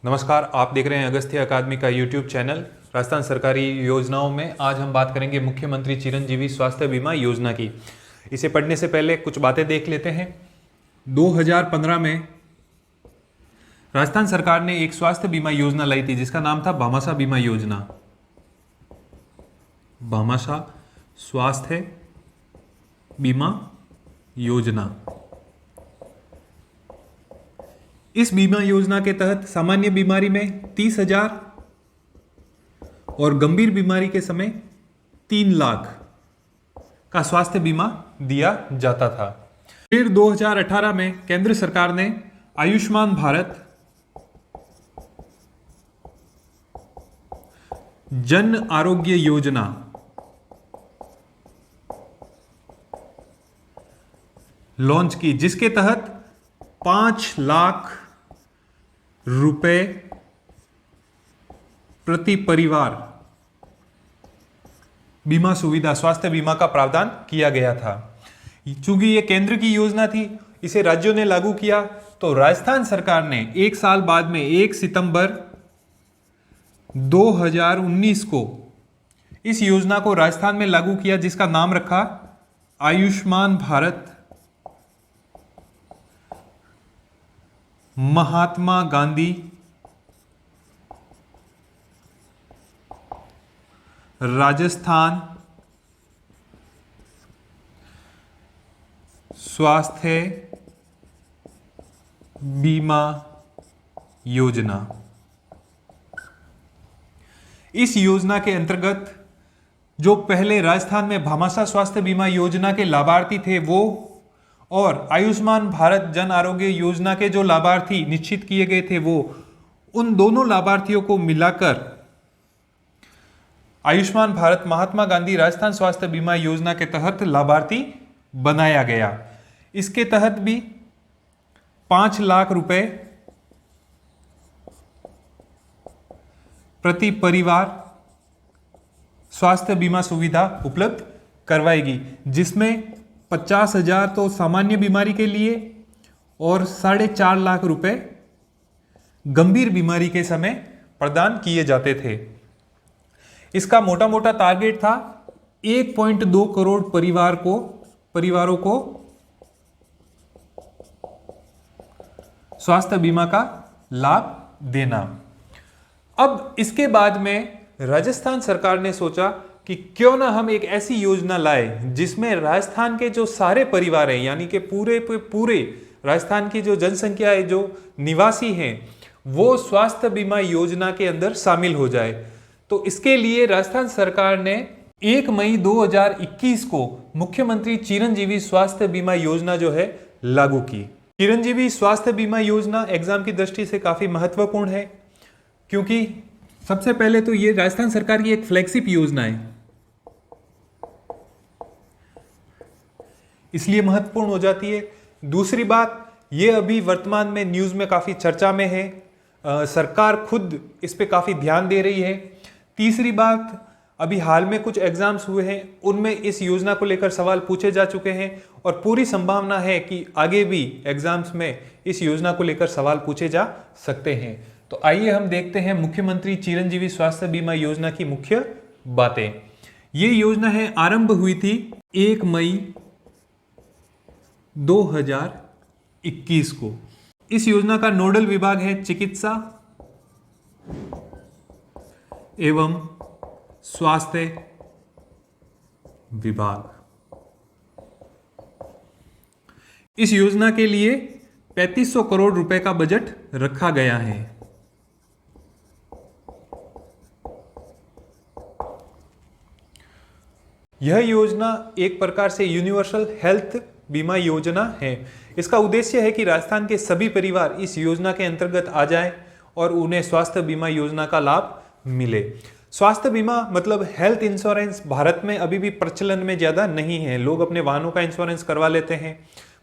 नमस्कार, आप देख रहे हैं अगस्त्य अकादमी का यूट्यूब चैनल। राजस्थान सरकारी योजनाओं में आज हम बात करेंगे मुख्यमंत्री चिरंजीवी स्वास्थ्य बीमा योजना की। इसे पढ़ने से पहले कुछ बातें देख लेते हैं। 2015 में राजस्थान सरकार ने एक स्वास्थ्य बीमा योजना लाई थी जिसका नाम था भामाशाह बीमा योजना। भामाशाह स्वास्थ्य बीमा योजना। इस बीमा योजना के तहत सामान्य बीमारी में 30,000 और गंभीर बीमारी के समय 3 लाख का स्वास्थ्य बीमा दिया जाता था। फिर 2018 में केंद्र सरकार ने आयुष्मान भारत जन आरोग्य योजना लॉन्च की, जिसके तहत 5 लाख रुपए प्रति परिवार बीमा सुविधा स्वास्थ्य बीमा का प्रावधान किया गया था। चूंकि ये केंद्र की योजना थी, इसे राज्यों ने लागू किया, तो राजस्थान सरकार ने 1 साल बाद में 1 सितंबर 2019 को इस योजना को राजस्थान में लागू किया, जिसका नाम रखा आयुष्मान भारत महात्मा गांधी राजस्थान स्वास्थ्य बीमा योजना। इस योजना के अंतर्गत जो पहले राजस्थान में भामाशाह स्वास्थ्य बीमा योजना के लाभार्थी थे वो और आयुष्मान भारत जन आरोग्य योजना के जो लाभार्थी निश्चित किए गए थे वो, उन दोनों लाभार्थियों को मिलाकर आयुष्मान भारत महात्मा गांधी राजस्थान स्वास्थ्य बीमा योजना के तहत लाभार्थी बनाया गया। इसके तहत भी 5 लाख रुपए प्रति परिवार स्वास्थ्य बीमा सुविधा उपलब्ध करवाएगी, जिसमें 50,000 तो सामान्य बीमारी के लिए और 4.5 लाख रुपए गंभीर बीमारी के समय प्रदान किए जाते थे। इसका मोटा मोटा टारगेट था 1.2 करोड़ परिवारों को स्वास्थ्य बीमा का लाभ देना। अब इसके बाद में राजस्थान सरकार ने सोचा कि क्यों ना हम एक ऐसी योजना लाए जिसमें राजस्थान के जो सारे परिवार हैं, यानी कि पूरे राजस्थान की जो जनसंख्या है, जो निवासी हैं, वो स्वास्थ्य बीमा योजना के अंदर शामिल हो जाए। तो इसके लिए राजस्थान सरकार ने 1 मई 2021 को मुख्यमंत्री चिरंजीवी स्वास्थ्य बीमा योजना जो है लागू की। चिरंजीवी स्वास्थ्य बीमा योजना एग्जाम की दृष्टि से काफी महत्वपूर्ण है, क्योंकि सबसे पहले तो ये राजस्थान सरकार की एक फ्लैगशिप योजना है, इसलिए महत्वपूर्ण हो जाती है। दूसरी बात, ये अभी वर्तमान में न्यूज़ में काफ़ी चर्चा में है, सरकार खुद इस पे काफ़ी ध्यान दे रही है। तीसरी बात, अभी हाल में कुछ एग्जाम्स हुए हैं, उनमें इस योजना को लेकर सवाल पूछे जा चुके हैं और पूरी संभावना है कि आगे भी एग्जाम्स में इस योजना को लेकर सवाल पूछे जा सकते हैं। तो आइए हम देखते हैं मुख्यमंत्री चिरंजीवी स्वास्थ्य बीमा योजना की मुख्य बातें। ये योजना है, आरंभ हुई थी 1 मई 2021 को। इस योजना का नोडल विभाग है चिकित्सा एवं स्वास्थ्य विभाग। इस योजना के लिए 3500 करोड़ रुपए का बजट रखा गया है। यह योजना एक प्रकार से यूनिवर्सल हेल्थ बीमा योजना है। इसका उद्देश्य है कि राजस्थान के सभी परिवार इस योजना के अंतर्गत आ जाएं और उन्हें स्वास्थ्य बीमा योजना का लाभ मिले। स्वास्थ्य बीमा मतलब हेल्थ इंश्योरेंस भारत में अभी भी प्रचलन में ज़्यादा नहीं है। लोग अपने वाहनों का इंश्योरेंस करवा लेते हैं,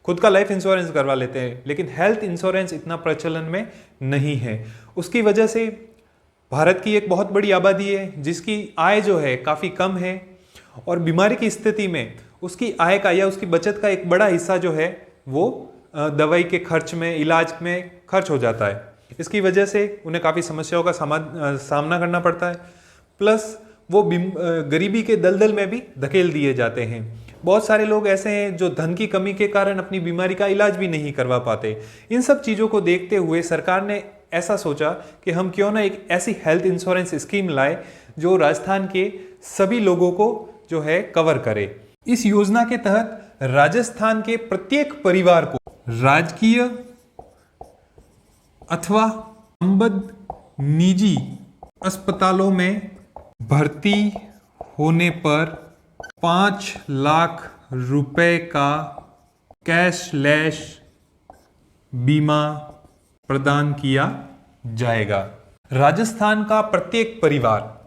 खुद का लाइफ इंश्योरेंस करवा लेते हैं, लेकिन हेल्थ इंश्योरेंस इतना प्रचलन में नहीं है। उसकी वजह से भारत की एक बहुत बड़ी आबादी है जिसकी आय जो है काफ़ी कम है और बीमारी की स्थिति में उसकी आय का या उसकी बचत का एक बड़ा हिस्सा जो है वो दवाई के खर्च में, इलाज में खर्च हो जाता है। इसकी वजह से उन्हें काफ़ी समस्याओं का सामना करना पड़ता है, प्लस वो गरीबी के दलदल में भी धकेल दिए जाते हैं। बहुत सारे लोग ऐसे हैं जो धन की कमी के कारण अपनी बीमारी का इलाज भी नहीं करवा पाते। इन सब चीज़ों को देखते हुए सरकार ने ऐसा सोचा कि हम क्यों ना एक ऐसी हेल्थ इंश्योरेंस स्कीम लाए जो राजस्थान के सभी लोगों को जो है कवर करे। इस योजना के तहत राजस्थान के प्रत्येक परिवार को राजकीय अथवा संबद्ध निजी अस्पतालों में भर्ती होने पर 5 लाख रुपए का कैशलेस बीमा प्रदान किया जाएगा। राजस्थान का प्रत्येक परिवार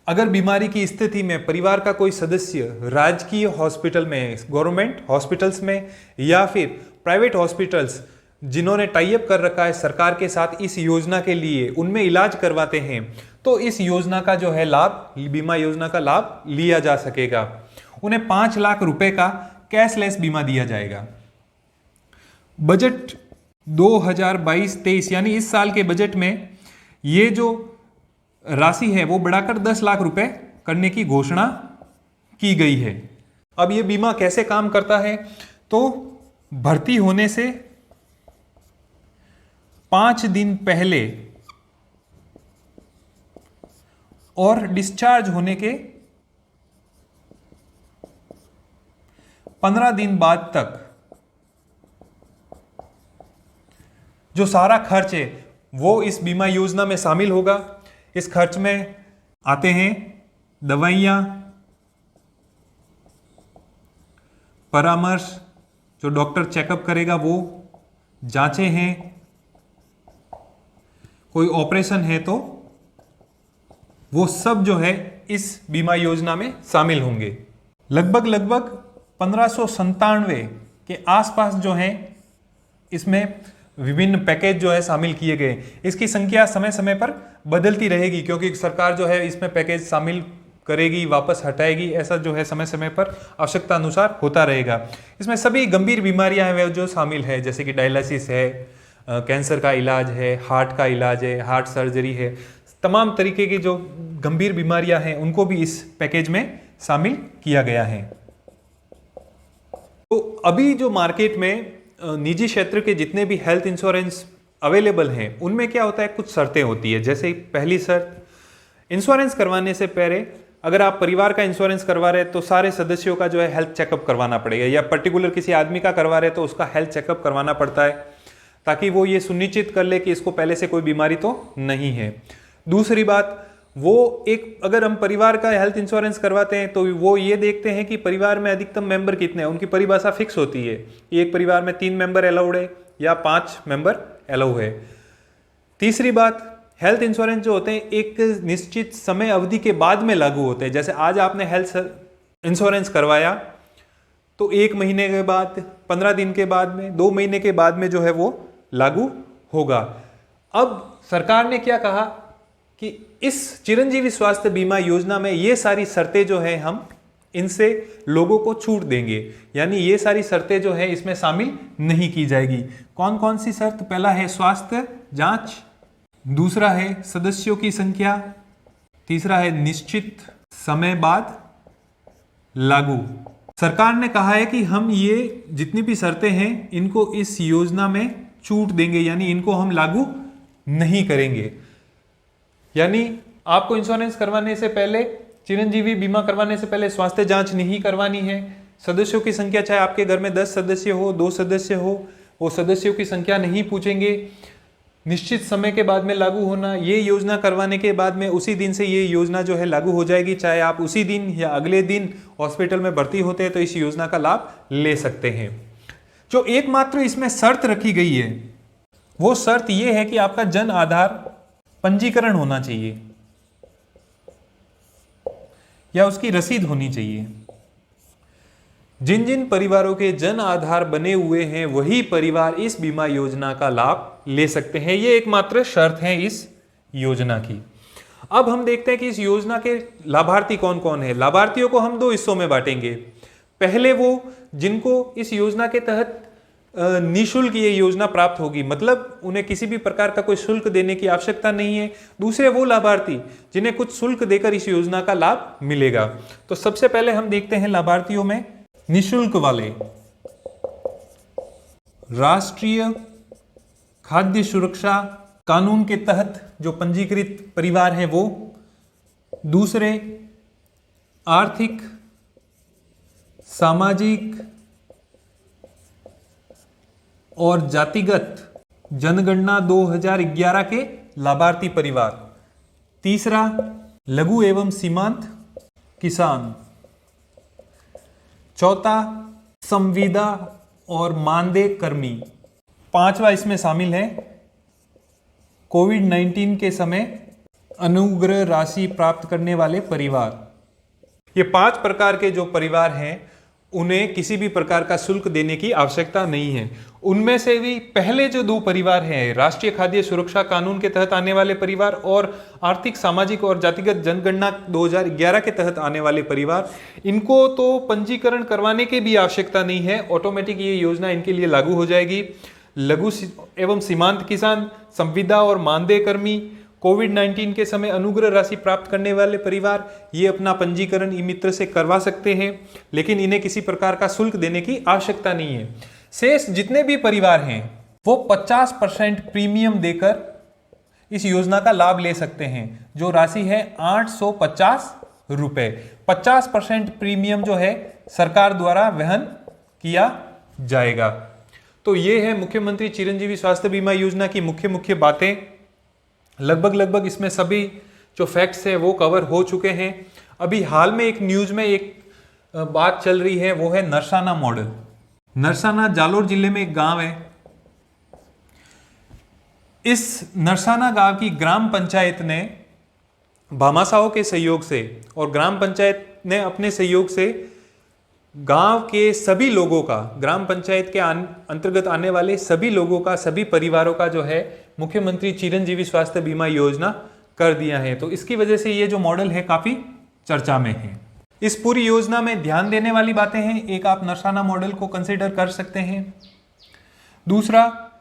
अगर बीमारी की स्थिति में परिवार का कोई सदस्य राजकीय हॉस्पिटल में, गवर्नमेंट हॉस्पिटल्स में या फिर प्राइवेट हॉस्पिटल्स जिन्होंने टाई अप कर रखा है सरकार के साथ इस योजना के लिए, उनमें इलाज करवाते हैं, तो इस योजना का जो है लाभ, बीमा योजना का लाभ लिया जा सकेगा। उन्हें 5 लाख रुपए का कैशलेस बीमा दिया जाएगा। बजट 2022-23 यानी इस साल के बजट में ये जो राशि है वो बढ़ाकर 10 लाख रुपए करने की घोषणा की गई है। अब ये बीमा कैसे काम करता है, तो भर्ती होने से 5 दिन पहले और डिस्चार्ज होने के 15 दिन बाद तक जो सारा खर्च है वो इस बीमा योजना में शामिल होगा। इस खर्च में आते हैं दवाइयाँ, परामर्श जो डॉक्टर चेकअप करेगा वो, जांचें हैं, कोई ऑपरेशन है तो वो सब जो है इस बीमा योजना में शामिल होंगे। लगभग 1597 के आसपास जो है इसमें विभिन्न पैकेज जो है शामिल किए गए। इसकी संख्या समय समय पर बदलती रहेगी क्योंकि सरकार जो है इसमें पैकेज शामिल करेगी, वापस हटाएगी, ऐसा जो है समय समय पर आवश्यकता अनुसार होता रहेगा। इसमें सभी गंभीर बीमारियां हैं जो शामिल है, जैसे कि डायलिसिस है, कैंसर का इलाज है, हार्ट का इलाज है, हार्ट सर्जरी है, तमाम तरीके की जो गंभीर बीमारियां हैं उनको भी इस पैकेज में शामिल किया गया है। तो अभी जो मार्केट में निजी क्षेत्र के जितने भी हेल्थ इंश्योरेंस अवेलेबल हैं उनमें क्या होता है, कुछ शर्तें होती है। जैसे पहली शर्त, इंश्योरेंस करवाने से पहले अगर आप परिवार का इंश्योरेंस करवा रहे हैं तो सारे सदस्यों का जो है हेल्थ चेकअप करवाना पड़ेगा, या पर्टिकुलर किसी आदमी का करवा रहे हैं तो उसका हेल्थ चेकअप करवाना पड़ता है ताकि वो ये सुनिश्चित कर ले कि इसको पहले से कोई बीमारी तो नहीं है। दूसरी बात, वो एक अगर हम परिवार का हेल्थ इंश्योरेंस करवाते हैं तो वो ये देखते हैं कि परिवार में अधिकतम मेंबर कितने हैं, उनकी परिभाषा फिक्स होती है। एक परिवार में 3 मेंबर अलाउड है या 5 मेंबर अलाउ है। तीसरी बात, हेल्थ इंश्योरेंस जो होते हैं एक निश्चित समय अवधि के बाद में लागू होते हैं। जैसे आज आपने हेल्थ इंश्योरेंस करवाया तो 1 महीने के बाद, 15 दिन के बाद में, 2 महीने के बाद में जो है वो लागू होगा। अब सरकार ने क्या कहा कि इस चिरंजीवी स्वास्थ्य बीमा योजना में ये सारी शर्तें जो है हम इनसे लोगों को छूट देंगे, यानी ये सारी शर्तें जो है इसमें शामिल नहीं की जाएगी। कौन कौन सी शर्त? पहला है स्वास्थ्य जांच, दूसरा है सदस्यों की संख्या, तीसरा है निश्चित समय बाद लागू। सरकार ने कहा है कि हम ये जितनी भी शर्तें हैं इनको इस योजना में छूट देंगे, यानी इनको हम लागू नहीं करेंगे। यानी आपको इंश्योरेंस करवाने से पहले, चिरंजीवी बीमा करवाने से पहले स्वास्थ्य जांच नहीं करवानी है। सदस्यों की संख्या, चाहे आपके घर में 10 सदस्य हो, 2 सदस्य हो, वो सदस्यों की संख्या नहीं पूछेंगे। निश्चित समय के बाद में लागू होना, ये योजना करवाने के बाद में उसी दिन से ये योजना जो है लागू हो जाएगी। चाहे आप उसी दिन या अगले दिन हॉस्पिटल में भर्ती होते हैं तो इस योजना का लाभ ले सकते हैं। जो एकमात्र इसमें शर्त रखी गई है वो शर्त ये है कि आपका जन आधार पंजीकरण होना चाहिए या उसकी रसीद होनी चाहिए। जिन जिन परिवारों के जन आधार बने हुए हैं वही परिवार इस बीमा योजना का लाभ ले सकते हैं। ये एकमात्र शर्त है इस योजना की। अब हम देखते हैं कि इस योजना के लाभार्थी कौन कौन है। लाभार्थियों को हम 2 हिस्सों में बांटेंगे। पहले वो जिनको इस योजना के तहत निःशुल्क ये योजना प्राप्त होगी, मतलब उन्हें किसी भी प्रकार का कोई शुल्क देने की आवश्यकता नहीं है। दूसरे वो लाभार्थी जिन्हें कुछ शुल्क देकर इस योजना का लाभ मिलेगा। तो सबसे पहले हम देखते हैं लाभार्थियों में निःशुल्क वाले। राष्ट्रीय खाद्य सुरक्षा कानून के तहत जो पंजीकृत परिवार हैं वो। दूसरे आर्थिक सामाजिक और जातिगत जनगणना 2011 के लाभार्थी परिवार। तीसरा लघु एवं सीमांत किसान। चौथा संविदा और मानदेय कर्मी। पांचवा इसमें शामिल है कोविड-19 के समय अनुग्रह राशि प्राप्त करने वाले परिवार। ये 5 प्रकार के जो परिवार हैं उन्हें किसी भी प्रकार का शुल्क देने की आवश्यकता नहीं है। उनमें से भी पहले जो 2 परिवार हैं, राष्ट्रीय खाद्य सुरक्षा कानून के तहत आने वाले परिवार और आर्थिक सामाजिक और जातिगत जनगणना 2011 के तहत आने वाले परिवार, इनको तो पंजीकरण करवाने की भी आवश्यकता नहीं है, ऑटोमेटिक ये योजना इनके लिए लागू हो जाएगी। लघु एवं सीमांत किसान, संविदा और मानदेय कर्मी, कोविड-19 के समय अनुग्रह राशि प्राप्त करने वाले परिवार, ये अपना पंजीकरण ई मित्र से करवा सकते हैं, लेकिन इन्हें किसी प्रकार का शुल्क देने की आवश्यकता नहीं है। शेष जितने भी परिवार हैं वो 50% प्रीमियम देकर इस योजना का लाभ ले सकते हैं, जो राशि है 850 रुपए। 50% प्रीमियम जो है सरकार द्वारा वहन किया जाएगा। तो ये है मुख्यमंत्री चिरंजीवी स्वास्थ्य बीमा योजना की मुख्य बातें। लगभग इसमें सभी जो फैक्ट्स हैं वो कवर हो चुके हैं। अभी हाल में एक न्यूज में एक बात चल रही है, वो है नरसाना मॉडल। नरसाना जालोर जिले में एक गांव है। इस नरसाना गांव की ग्राम पंचायत ने भामाशाहों के सहयोग से और ग्राम पंचायत ने अपने सहयोग से गांव के सभी लोगों का, ग्राम पंचायत के अंतर्गत आने वाले सभी लोगों का, सभी परिवारों का जो है मुख्यमंत्री चिरंजीवी स्वास्थ्य बीमा योजना कर दिया है। तो इसकी वजह से ये जो मॉडल है काफी चर्चा में है। इस पूरी योजना में ध्यान देने वाली बातें हैं, एक आप नरसाना मॉडल को कंसीडर कर सकते हैं। दूसरा,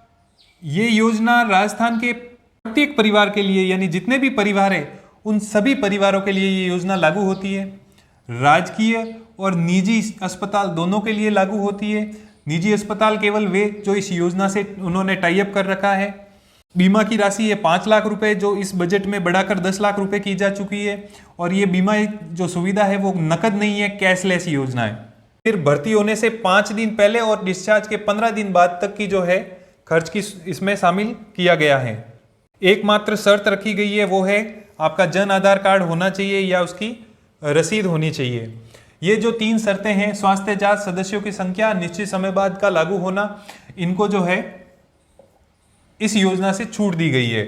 ये योजना राजस्थान के प्रत्येक परिवार के लिए, यानी जितने भी परिवार है उन सभी परिवारों के लिए ये योजना लागू होती है। राजकीय और निजी अस्पताल दोनों के लिए लागू होती है। निजी अस्पताल केवल वे जो इस योजना से उन्होंने टाई अप कर रखा है। बीमा की राशि है 5 लाख रुपए, जो इस बजट में बढ़ाकर 10 लाख रुपए की जा चुकी है। और ये बीमा जो सुविधा है वो नकद नहीं है, कैशलेस योजना है। फिर भर्ती होने से 5 दिन पहले और डिस्चार्ज के 15 दिन बाद तक की जो है खर्च की इसमें शामिल किया गया है। एकमात्र शर्त रखी गई है, वो है आपका जन आधार कार्ड होना चाहिए या उसकी रसीद होनी चाहिए। ये जो 3 शर्तें हैं, स्वास्थ्य जांच, सदस्यों की संख्या, निश्चित समय बाद का लागू होना, इनको जो है इस योजना से छूट दी गई है।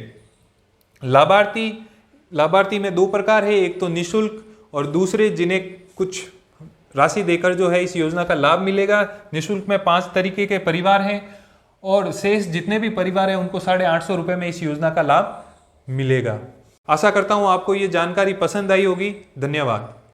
लाभार्थी में 2 प्रकार है, एक तो निःशुल्क और दूसरे जिन्हें कुछ राशि देकर जो है इस योजना का लाभ मिलेगा। निःशुल्क में 5 तरीके के परिवार हैं और शेष जितने भी परिवार हैं उनको 850 रुपये में इस योजना का लाभ मिलेगा। आशा करता हूं आपको ये जानकारी पसंद आई होगी। धन्यवाद।